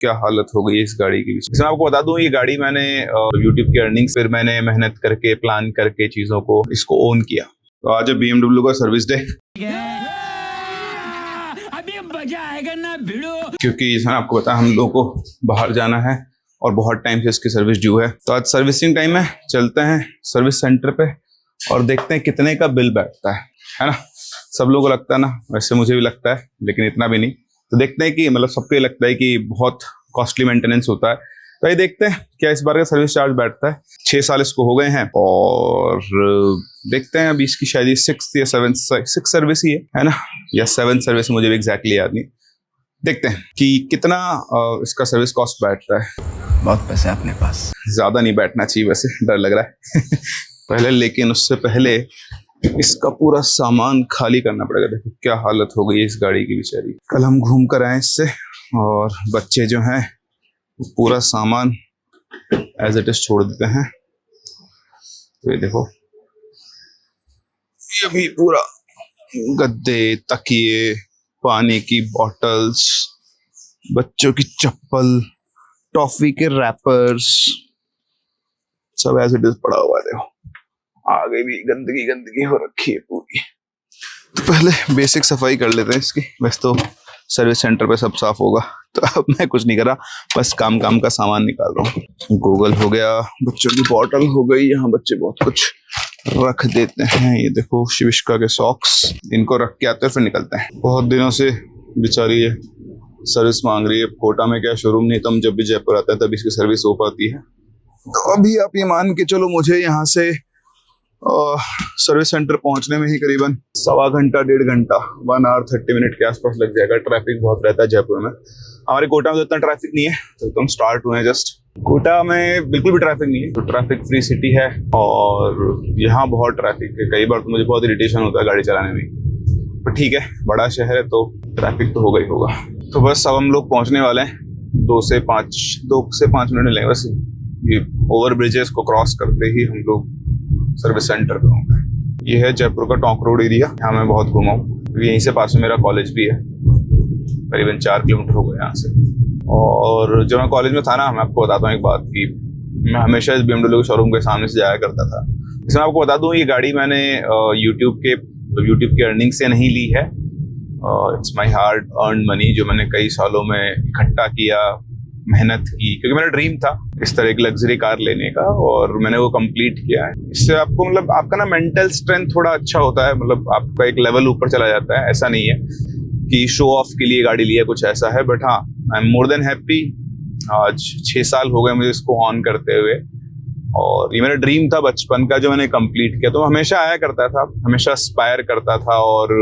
क्या हालत हो गई है इस गाड़ी की। इसमें आपको बता दूं, ये गाड़ी मैंने यूट्यूब की अर्निंग्स, फिर मैंने मेहनत करके प्लान करके चीजों को इसको ओन किया। तो आज है BMW का सर्विस डे, अभी मजा आएगा ना भिड़ो, क्योंकि इसमें आपको पता है हम लोगों को बाहर जाना है और बहुत टाइम से इसकी सर्विस ड्यू है। तो आज सर्विसिंग टाइम है, चलते हैं सर्विस सेंटर पे और देखते हैं कितने का बिल बैठता है ना। सब लोगों को लगता है ना, वैसे मुझे भी लगता है, लेकिन इतना भी नहीं। तो देखते हैं कि मतलब सबको ये लगता है कि बहुत कॉस्टली मेंटेनेंस होता है। तो ये देखते हैं क्या इस बार का सर्विस चार्ज बैठता है। 6 साल इसको हो गए हैं और देखते हैं अभी इसकी शायद 6 या 7 सर्विस ही है ना, या 7 सर्विस, मुझे भी एग्जैक्टली याद नहीं। देखते हैं कि कितना इसका सर्विस कॉस्ट बैठता है। बहुत पैसे अपने पास, ज्यादा नहीं बैठना चाहिए वैसे, डर लग रहा है पहले, लेकिन उससे पहले इसका पूरा सामान खाली करना पड़ेगा। देखो क्या हालत हो गई है इस गाड़ी की बेचारी। कल हम घूम कर आए इससे और बच्चे जो हैं पूरा सामान एज इट इज छोड़ देते हैं। तो ये देखो, ये भी पूरा गद्दे, तकिए, पानी की बॉटल्स, बच्चों की चप्पल, टॉफी के रैपर्स, सब एज इट इज पड़ा हुआ है। देखो आगे भी गंदगी हो रखी है पूरी। तो पहले बेसिक सफाई कर लेते हैं इसकी। वैसे तो सर्विस सेंटर पे सब साफ होगा, तो अब मैं कुछ नहीं कर रहा, बस काम का सामान निकाल रहा हूँ। गूगल हो गया, बच्चों की बॉटल हो गई, यहाँ बच्चे बहुत कुछ रख देते हैं। ये देखो शिविष्का के सॉक्स, इनको रख के आते हैं फिर निकलते हैं। बहुत दिनों से बेचारी ये सर्विस मांग रही है। कोटा में क्या शोरूम नहीं, तो हम जब भी जयपुर आते हैं तब इसकी सर्विस हो पाती है। तो अभी आप ये मान के चलो, मुझे यहाँ से सर्विस सेंटर पहुंचने में ही करीबन 1.25 घंटा 1.5 घंटा 1 आवर 30 मिनट के आसपास लग जाएगा। ट्रैफिक बहुत रहता है जयपुर में। हमारे कोटा में तो इतना ट्रैफिक नहीं है, तो हम स्टार्ट हुए हैं जस्ट। कोटा में बिल्कुल भी ट्रैफिक नहीं है, तो ट्रैफिक फ्री सिटी है। और यहाँ बहुत ट्रैफिक है, कई बार तो मुझे बहुत इरिटेशन होता है गाड़ी चलाने में। पर ठीक है, बड़ा शहर है तो ट्रैफिक तो होगा ही होगा। तो बस अब हम लोग पहुंचने वाले हैं। 2 से 5 मिनट लगेंगे बस। ये ओवर ब्रिजेस को क्रॉस करते ही हम लोग सर्विस सेंटर पे होंगे। ये है जयपुर का टोंक रोड एरिया, यहाँ मैं बहुत घूमा हूँ। यहीं से पास में मेरा कॉलेज भी है, करीबन 4 किलोमीटर हो गए यहाँ से। और जब मैं कॉलेज में था ना, मैं आपको बताता हूँ एक बात कि मैं हमेशा इस BMW के शोरूम के सामने से जाया करता था। इसमें आपको बता दूँ, ये गाड़ी मैंने यूट्यूब की अर्निंग से नहीं ली है। It's my hard earn money, जो मैंने कई सालों में इकट्ठा किया, मेहनत की, क्योंकि मेरा ड्रीम था इस तरह की लग्जरी कार लेने का और मैंने वो कंप्लीट किया है। इससे आपको मतलब आपका ना मेंटल स्ट्रेंथ थोड़ा अच्छा होता है, मतलब आपका एक लेवल ऊपर चला जाता है। ऐसा नहीं है कि शो ऑफ के लिए गाड़ी लिया, कुछ ऐसा है। बट हाँ, I am more than happy. आज 6 साल हो गए मुझे इसको ऑन करते हुए और ये मेरा ड्रीम था बचपन का, जो मैंने कंप्लीट किया। तो हमेशा आया करता था, हमेशा एस्पायर करता था और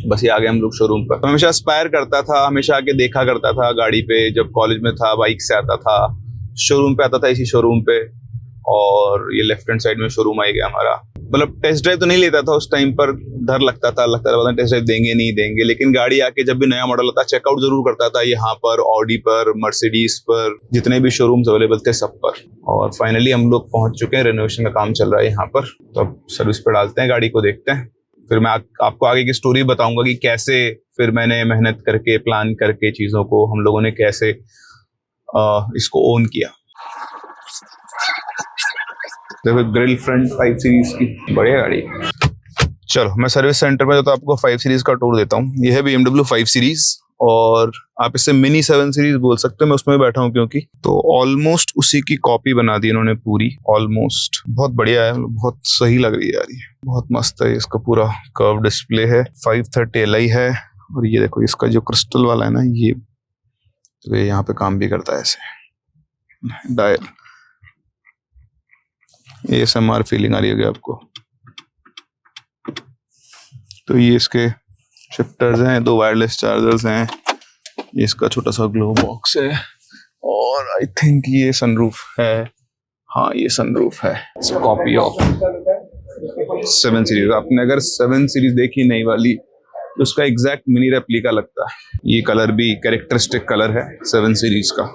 बस ये आ गए हम लोग शोरूम पर। तो हमेशा एस्पायर करता था, हमेशा आके देखा करता था गाड़ी पे। जब कॉलेज में था बाइक से आता था, शोरूम पे आता था, इसी शोरूम पे। और ये लेफ्ट हैंड साइड में शोरूम आ गया हमारा। मतलब टेस्ट ड्राइव तो नहीं लेता था उस टाइम पर, डर लगता था टेस्ट ड्राइव देंगे नहीं देंगे। लेकिन गाड़ी आके जब भी नया मॉडल आता, चेकआउट जरूर करता था, यहाँ पर, ऑडी पर, मर्सिडीज पर, जितने भी शोरूम्स अवेलेबल थे सब पर। और फाइनली हम लोग पहुंच चुके हैं, रेनोवेशन का काम चल रहा है यहाँ पर। तो अब सर्विस पे डालते हैं गाड़ी को, देखते हैं। फिर मैं आपको आगे की स्टोरी बताऊंगा कि कैसे फिर मैंने मेहनत करके प्लान करके चीजों को हम लोगों ने कैसे इसको ओन किया। देखो ग्रिल फ्रंट 5 सीरीज की बढ़िया गाड़ी। चलो मैं सर्विस सेंटर में तो आपको 5 सीरीज का टूर देता हूँ। ये है BMW 5 सीरीज और आप इसे मिनी 7 सीरीज बोल सकते हो। मैं उसमें बैठा हूँ क्योंकि, तो ऑलमोस्ट उसी की कॉपी बना दी इन्होंने पूरी, ऑलमोस्ट। बहुत बढ़िया है, बहुत सही लग रही है यार, ये बहुत मस्त है। इसका पूरा कर्व डिस्प्ले है, 530 Li है। और ये देखो इसका जो क्रिस्टल वाला है ना, ये तो ये यहाँ पे काम भी करता है ऐसे। डायल ASMR फीलिंग आ रही होगी आपको। तो ये इसके शिफ्टर्स हैं, 2 वायरलेस चार्जर्स हैं, ये इसका छोटा सा ग्लो बॉक्स है और आई थिंक ये सनरूफ है। हाँ ये सनरूफ है। Copy of 7 series. आपने अगर 7 सीरीज देखी नई वाली, तो उसका एग्जैक्ट मिनी रेप्लिका लगता है। ये कलर भी कैरेक्टरिस्टिक कलर है 7 सीरीज का।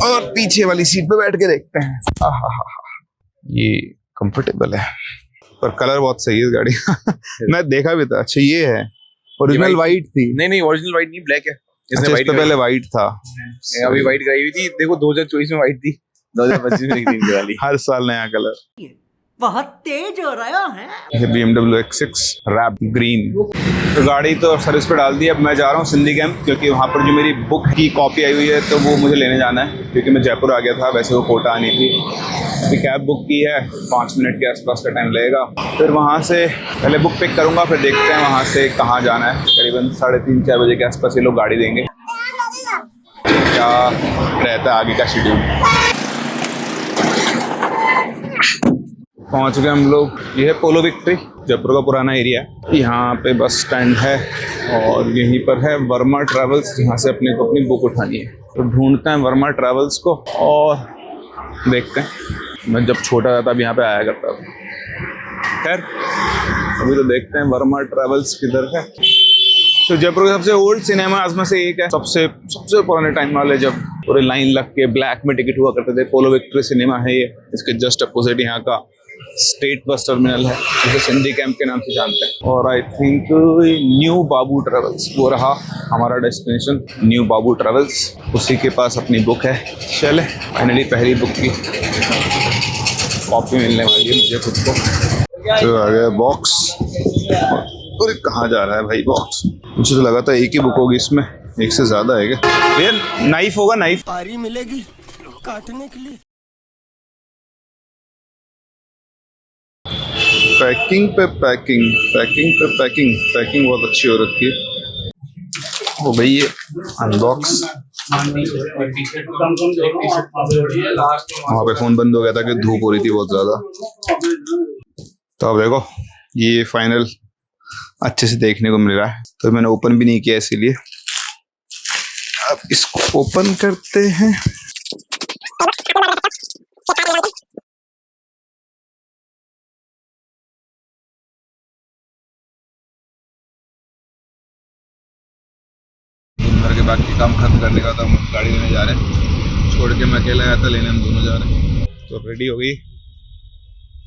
और पीछे वाली सीट पे बैठ के देखते हैं। ये कंफर्टेबल है, पर कलर बहुत सही है इस गाड़ी मैं देखा भी था। अच्छा ये है, ओरिजिनल वाइट थी। नहीं ओरिजिनल वाइट नहीं, ब्लैक है। अच्छा, इस पे पहले वाइट था। अभी वाइट कराई हुई थी, देखो 2024 में वाइट थी, 2025 में ग्रीन करा ली। हर साल नया कलर। बहुत तेज हो रहा है। ये BMW X6 रैप ग्रीन। तो गाड़ी तो सर्विस पे डाल दी। अब मैं जा रहा हूँ सिंधी कैंप, क्योंकि वहाँ पर जो मेरी बुक की कॉपी आई हुई है तो वो मुझे लेने जाना है, क्योंकि मैं जयपुर आ गया था, वैसे वो कोटा आनी थी। अभी कैब बुक की है, 5 मिनट के आसपास का टाइम लगेगा। फिर वहाँ से पहले बुक पिक करूँगा, फिर देखते हैं वहाँ से कहाँ जाना है। करीबन 3:30-4 बजे के आसपास ये लोग गाड़ी देंगे। क्या रहता है आगे का शेड्यूल। पहुंच गए हम लोग। ये है पोलो विक्ट्री, जयपुर का पुराना एरिया है। यहाँ पे बस स्टैंड है और यहीं पर है वर्मा ट्रैवल्स, जहाँ से अपने को अपनी बुक उठानी है। तो ढूंढते हैं वर्मा ट्रैवल्स को और देखते हैं। मैं जब छोटा था तब यहाँ पे आया करता था। खैर अभी तो देखते हैं वर्मा ट्रैवल्स किधर है। तो जयपुर के सबसे ओल्ड सिनेमाज में से एक है, सबसे पुराने टाइम वाले, जब पूरे लाइन लग के ब्लैक में टिकट हुआ करते थे। पोलो विक्ट्री सिनेमा है ये। इसके जस्ट अपोजिट यहाँ का स्टेट बस टर्मिनल है, जिसे सिंधी कैंप के नाम से जानते हैं। और I think new Babu travels वो रहा हमारा डेस्टिनेशन, न्यू बाबू ट्रेवल्स। उसी के पास अपनी बुक है। चले, फाइनली पहली बुक की कॉपी मिलने वाली है मुझे खुद को। तो आ गया बॉक्स। और कहाँ जा रहा है भाई बॉक्स? मुझे तो लगा था एक ही बुक होगी इसमें, एक से ज्यादा है क्या? भैया नाइफ होगा? नाइफ पारी मिलेगी काटने के लिए। पैकिंग पे पैकिंग बहुत अच्छी हो रखी है। ओ भाई ये अनबॉक्स। वहाँ पे फोन बंद हो गया था कि धूप हो रही थी बहुत ज्यादा। तो अब देखो ये फाइनल अच्छे से देखने को मिल रहा है। तो मैंने ओपन भी नहीं किया इसीलिए। अब इसको ओपन करते हैं। घर के बाकी काम खत्म करने का, तो हम गाड़ी लेने जा रहे हैं। छोड़ के मैं अकेला आया था, लेने हम दोनों जा रहे हैं। तो रेडी हो गई,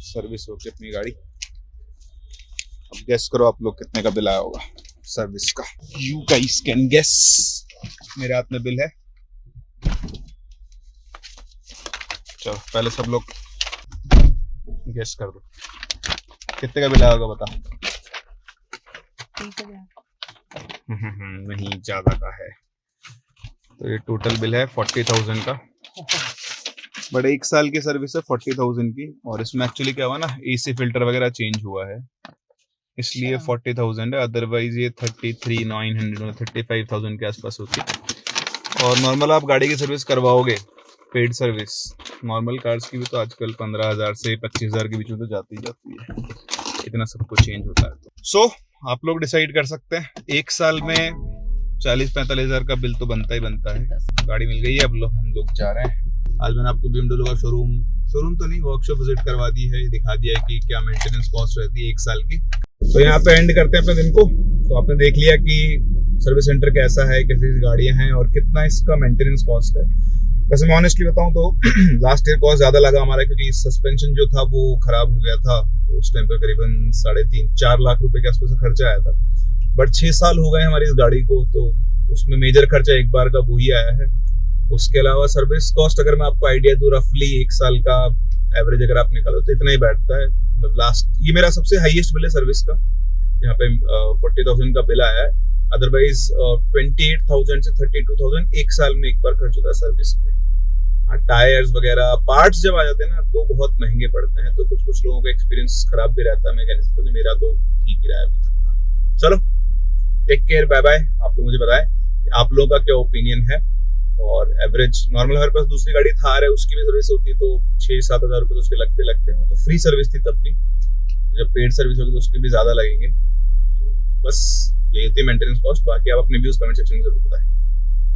सर्विस होके अपनी गाड़ी। अब गेस करो आप लोग कितने का बिल आया होगा सर्विस का। You guys can guess. मेरे हाथ में बिल है। चलो पहले सब लोग गेस कर दो कितने का बिल आया होगा, बता। नहीं, ज्यादा का है। तो ये टोटल बिल है 40,000 का। बट 1 साल की सर्विस है 40,000 की। और इसमें एक्चुअली क्या हुआ ना, एसी फिल्टर वगैरह चेंज हुआ है, इसलिए 40,000 है। अदरवाइज ये 33,900 35,000 के आसपास होती है। और नॉर्मल आप गाड़ी की सर्विस करवाओगे, पेड सर्विस नॉर्मल कार्स की भी, तो आजकल 15,000 से 25,000 के बीच में तो जाती ही जाती है। इतना सब कुछ चेंज होता है। सो आप लोग डिसाइड कर सकते हैं। 1 साल में 40-45,000 का बिल तो बनता ही बनता है। गाड़ी मिल गई है, अब हम लोग जा रहे हैं। आज मैंने आपको BMW का शोरूम तो नहीं, वर्कशॉप विजिट करवा दी है, दिखा दिया है कि क्या मेंटेनेंस कॉस्ट रहती है 1 साल की। तो यहाँ पे एंड करते हैं अपने दिन को। तो आपने देख लिया कि सर्विस सेंटर कैसा है, कैसी गाड़ियाँ हैं और कितना इसका मेंटेनेंस कॉस्ट है। वैसे मैं ऑनेस्टली बताऊं तो लास्ट ईयर कॉस्ट ज्यादा लगा हमारा, क्योंकि सस्पेंशन जो था वो खराब हो गया था। तो उस टाइम पे करीबन 3.5-4 लाख रुपए के आसपास का खर्चा आया था। बट 6 साल हो गए हमारी इस गाड़ी को, तो उसमें मेजर खर्चा एक बार का वो ही आया है। उसके अलावा सर्विस कॉस्ट अगर मैं आपको आइडिया दूं, रफली 1 साल का एवरेज अगर आप निकालो तो इतना ही बैठता है। लास्ट ये मेरा सबसे हाईएस्ट बिल है सर्विस का, यहाँ पे 40,000 का बिल आया है। अदरवाइज 28,000 से 32,000 1 साल में एक बार खर्च होता है सर्विस पे। टायर्स वगैरह पार्ट्स जब आ जाते हैं ना तो बहुत महंगे पड़ते हैं। तो कुछ लोगों का एक्सपीरियंस खराब भी रहता है मैकेनिक को, मेरा तो ठीक ही रहा है अभी तक का। चलो टेक केयर, बाय बाय। आप लोग मुझे बताएं कि आप लोगों का क्या ओपिनियन है। और एवरेज नॉर्मल हमारे पास दूसरी गाड़ी थार है, उसकी भी सर्विस होती तो 6-7 हज़ार रुपये तो उसके लगते हैं। तो फ्री सर्विस थी तब भी, जब पेड सर्विस होगी तो उसके भी ज्यादा लगेंगे। तो बस ये होती है मेंटेनेंस कॉस्ट। बाकी आप अपने व्यूज कमेंट सेक्शन में जरूर बताएं।